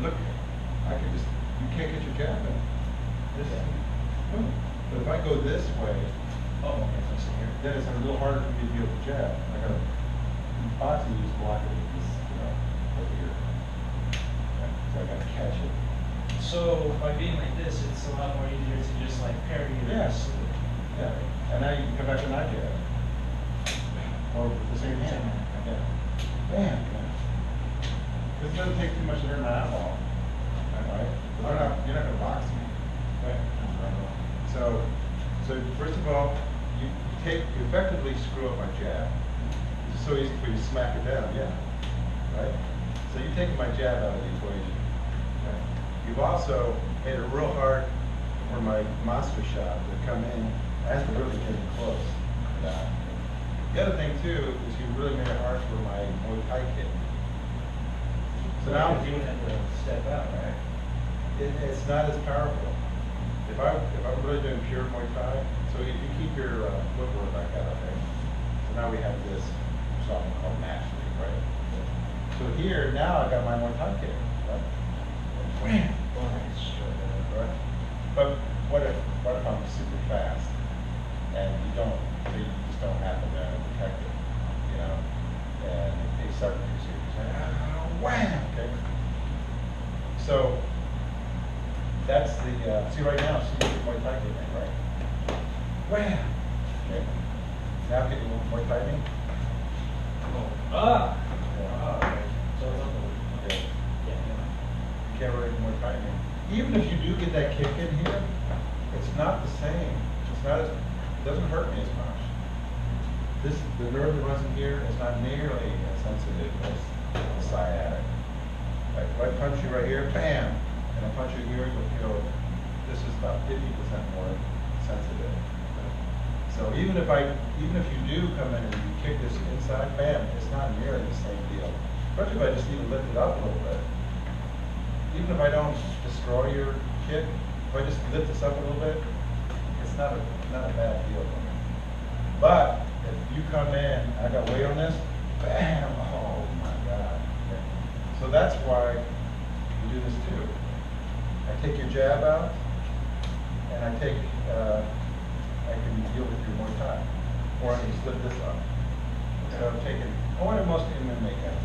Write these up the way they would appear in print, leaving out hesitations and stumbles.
look, I can just, you can't get your jab in. This is, but if I go this way, then it's a little harder for me to be able to jab. I gotta, boxing, you just block it with this, over here. Okay, so I gotta catch it. So by being like this, it's a lot more easier to just like parry it. Yes. Yeah. And now you can come back and not jab. Or with the same hand. Yeah. Bam. This doesn't take too much to hurt my eyeball. Right? You're not gonna box me. Right? So first of all, you effectively screw up my jab. It's so easy for you to smack it down, yeah. Right? So you've taken my jab out of the equation. Okay? You've also made it real hard for my monster shot to come in as we're really getting close. The other thing too is you really made it hard for my Muay Thai kick. So now you would have to step out, right? It's not as powerful. If I'm really doing pure Muay Thai, so if you keep your footwork like that, okay? So now we have this something called mastery, right? So here, now I got my Muay Thai kick, right? Wham! Right? But what if I'm super fast and you just don't happen to detect it, and they start to see wham! Okay? So that's the, see right now, see Muay Thai kick, right? Wham! Okay. Now can you Muay Thai me? Ah! Yeah. Okay. So it's up Okay. Yeah. You can't really Muay Thai me. Even if you do get that kick in here, it's not the same. It's not as, it doesn't hurt me as much. The nerve that runs in here is not nearly as sensitive as the sciatic. Like if I punch you right here, bam, and I punch you here, you'll feel this is about 50% more sensitive. So even if you do come in and you kick this inside, bam, it's not nearly the same deal. Especially if I just need to lift it up a little bit. Even if I don't destroy your kick, if I just lift this up a little bit, it's not a bad deal for me. But if you come in, I got weight on this, bam, oh my God. Okay. So that's why we do this too. I take your jab out, and I can deal with your Muay Thai. Or I can just lift this up. So I'm taking, what most MMA guys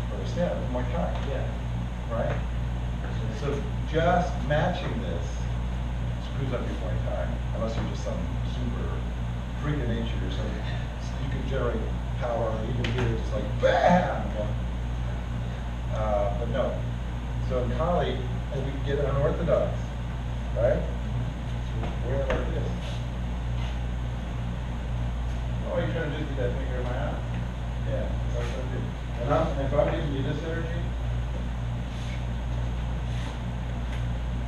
do. Understand, it's Muay Thai. Yeah. Right? So just matching this screws up your Muay Thai, unless you're just some super freak of nature or something. You can generate power, even here, just like BAM! Okay? But no. So in Kali, and we get unorthodox, right? We're like this. Oh, you're trying to just do that finger in my eye. Yeah, that's what I do. And if I'm giving you this energy,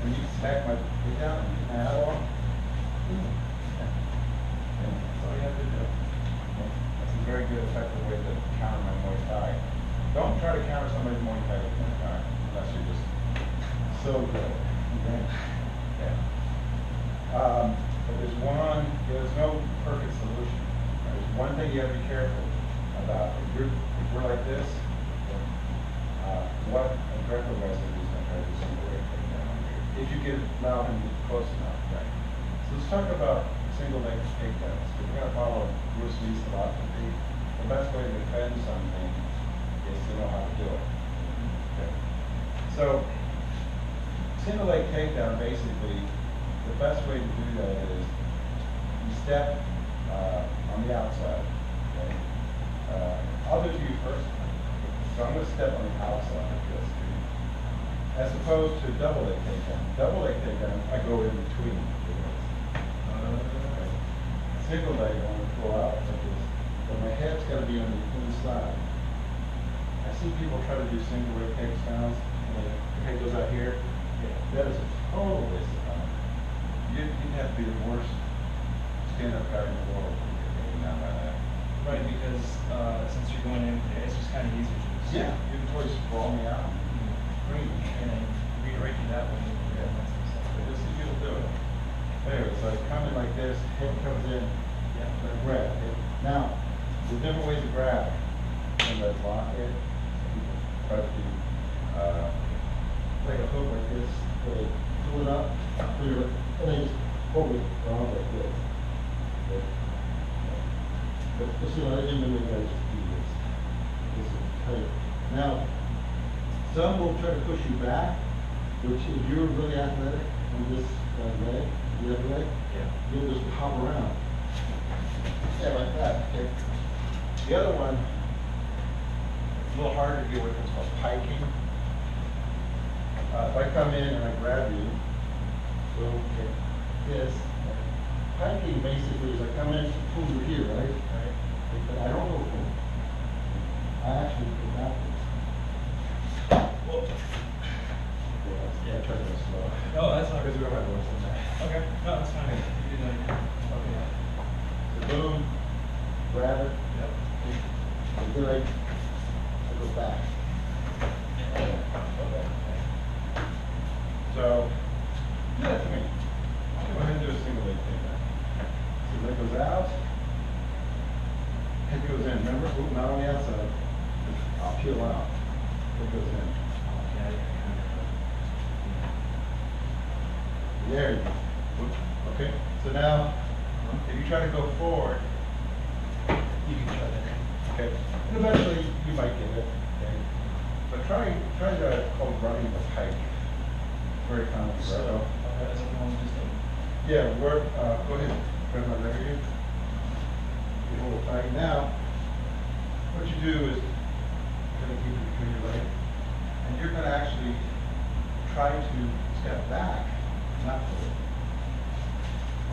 and you smack my feet down and keep my eye off, that's all you have to do. Okay? That's a very good, effective way to counter my Muay Thai. Don't try to counter somebody's Muay Thai with Muay Thai, unless you're just so good. Okay? Yeah. But there's no perfect solution. There's one thing you have to be careful about. If we're like this, what a Greco guys are just going to try to do single leg takedown here. If you can allow him to get close enough, right? So let's talk about single leg takedowns. If we're going to follow Bruce Lee's philosophy, the best way to defend something is to know how to do it. Okay. So single leg takedown, basically, the best way to do that is you step on the outside. Okay? I'll do it to you first. So I'm going to step on the outside like this. As opposed to double leg takedown. Double leg takedown, I go in between. Okay. Single leg, I want to pull out like this. But my head's got to be on the inside. I see people try to do single leg takedowns, and the head goes out here. That is a total waste of time. You'd have to be the worst stand-up guy in the world to get taken down by that. Right, because since you're going in there, it's just kind of easier to just Yeah, you can totally sprawl me out. breathe and then redirect you that way. Yeah. But just see people do it. Anyway, so I come in like this, head comes in, like grab. Okay? Now, there's different ways to grab. Somebody block it, people try to do hook like this, where they pull it up, clear it, and they just pull it around like this. But just, you know, I didn't really guys just do this. This is tight. Now, some will try to push you back, which if you're really athletic on this leg, the other leg, you'll just hop around. Yeah, like that. Okay. The other one, it's a little harder to do with, it's called piking. If I come in and I grab you, so this, piking basically is I come in, pull you here, right? But I don't go forward. I actually go backwards. Whoa. Yeah, try to go slow. No, that's not Because we don't have voice in there. Okay, no, that's fine. You do that. Okay. So boom, grab it. Yep. Good. I go back. Okay. So, do that to me. Go ahead and do a single leg thing now. So leg goes out. Head goes in. Remember? Ooh, not on the outside. I'll peel out. Head goes in. There you go. Okay. So now, if you try to go forward, you can try that. Okay. And eventually, you might get it. Okay. But try to call running the pike. Very common. So, as a normal, just Yeah, work, go ahead, grab my leg again. You hold it tight. Now, what you do is, you're gonna keep it between your legs, and you're gonna actually try to step back, not forward.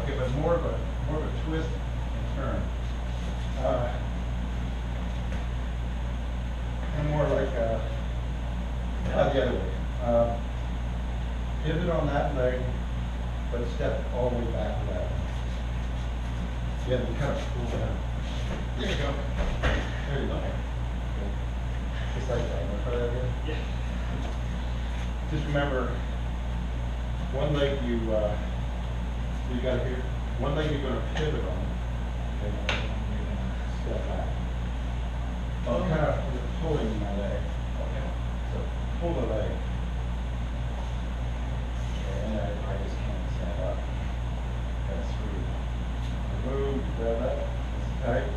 Okay, but more of a twist and turn. And more like, not the other way. Pivot on that leg, but step all the way back to that. Yeah, you kind of pull down. There you go. There you go. Okay. Just like that. You want to try that again? Yeah. Just remember, one leg you got here. One leg you're going to pivot on. Okay. You're going to step back. I'm kind of pulling my leg. Okay. So pull the leg. And I just can't stand up. That's free. Move, grab that. It's tight.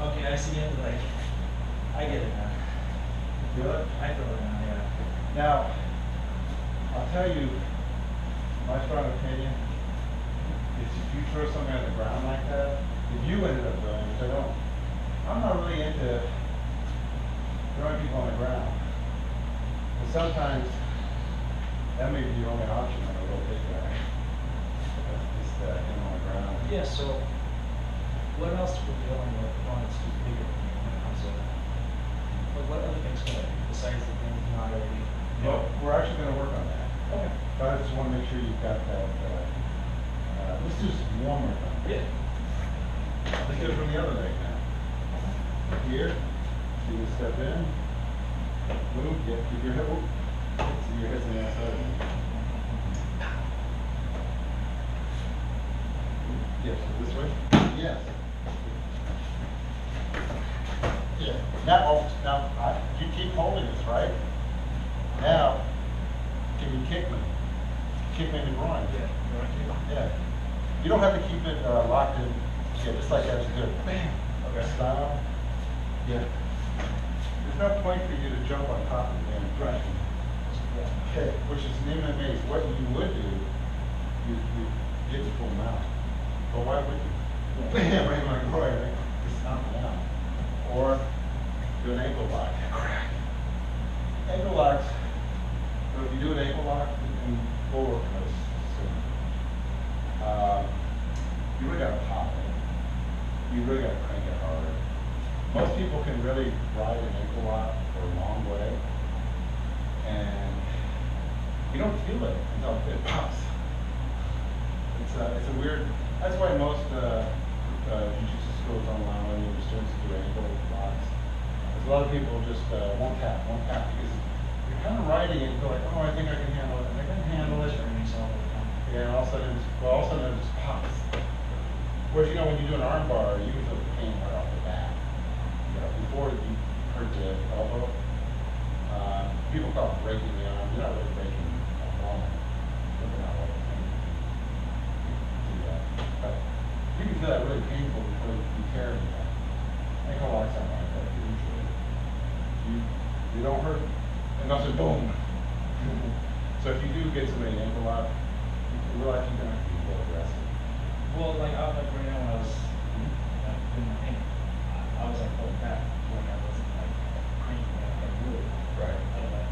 Okay, I see it. Like, I get it now. Feel it? I feel it now. Yeah. Now, I'll tell you, my strong opinion is if you throw something on the ground like that, if you ended up doing it, which I don't, I'm not really into throwing people on the ground. And sometimes that may be the only option on a real big guy. Just him on the ground. Yeah. So, what else we're dealing with opponents who's bigger than you when it comes to that? Like, what other things can I do besides the things not already? Well, we're actually going to work on that. Okay. But I just want to make sure you've got that. Let's do some one more time. Yeah. Let's go from the other leg now. Here, so you step in, move, keep your hip, see your hips on the outside. Yes, so this way? Yes. Yeah. Now, you keep holding this, right? Now, can you kick me? Kick me in the groin. Yeah. You want to? Yeah. You don't have to keep it locked in. Yeah, just like that. Just do it. Bam. Okay. Style. Yeah. There's no point for you to jump on top of the damn impression. Okay. Which is an MMA. What you would do, you get the full mount. But why would you? Bam, right in my groin, right? Just stomp it out. Or do an ankle lock. Crack. Ankle locks. So if you do an ankle lock, you can forward this soon. You really got to pop it. You really got to crank it harder. Most people can really ride an ankle lock for a long way, and you don't feel it until it pops. It's a weird. That's why most jiu-jitsu schools don't allow any of the students to do ankle locks. Because a lot of people just won't tap, because you're kind of riding it and go like, oh, I think I can handle it, and I can handle it. Yeah, and all of a sudden it just pops. Whereas, when you do an arm bar, you can feel the pain right off the bat. people call it breaking the arm, you're not really breaking a bone. Looking at what do that. But you can feel that really painful before you tear it. Ankle locks aren't like that usually. You don't hurt enough to boom. So if you do get somebody an ankle lock, you realize you're gonna have to be a little aggressive. Well, like right now when I was doing my thing, I was like holding back when I wasn't like cranking out like wood. Right. Out of that,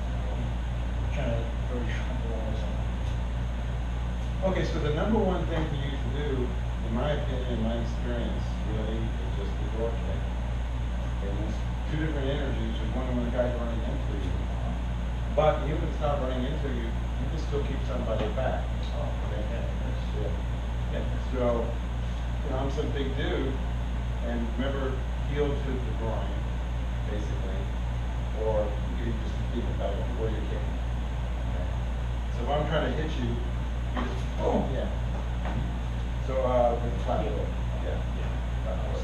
trying to very comfortable or something. Okay, so the number one thing for you to do, in my opinion, in my experience, really, is just the door kick. And there's two different energies. There's one when the guy's running into you. But even if it's not running into you, you can still keep somebody back. Oh, okay, yeah. Yeah. So, you know, I'm some big dude, and remember, heel to the groin, basically, or you can just keep it belly where you're kicking. Okay. So if I'm trying to hit you, you just boom, yeah. So with the flat foot, yeah, flat foot.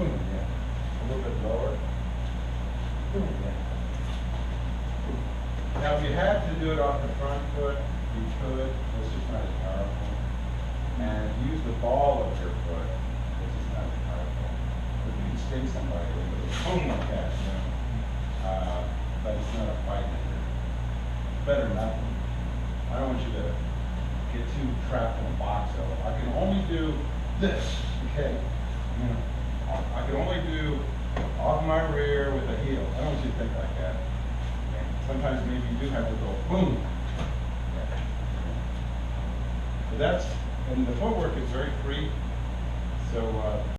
Boom, yeah. A little bit lower. Boom, yeah. Now, if you had to do it off the front foot, you could. It's just not as powerful. And use the ball of your foot, which is not as powerful. But you can sting somebody with it, boom like that, you know. But it's not a fight. It's better than nothing. I don't want you to get too trapped in a box though. I can only do this, okay? You know, I can only do off my rear with a heel. I don't want you to think like that. Okay? Sometimes maybe you do have to go boom. Okay. But that's, and the footwork is very free. So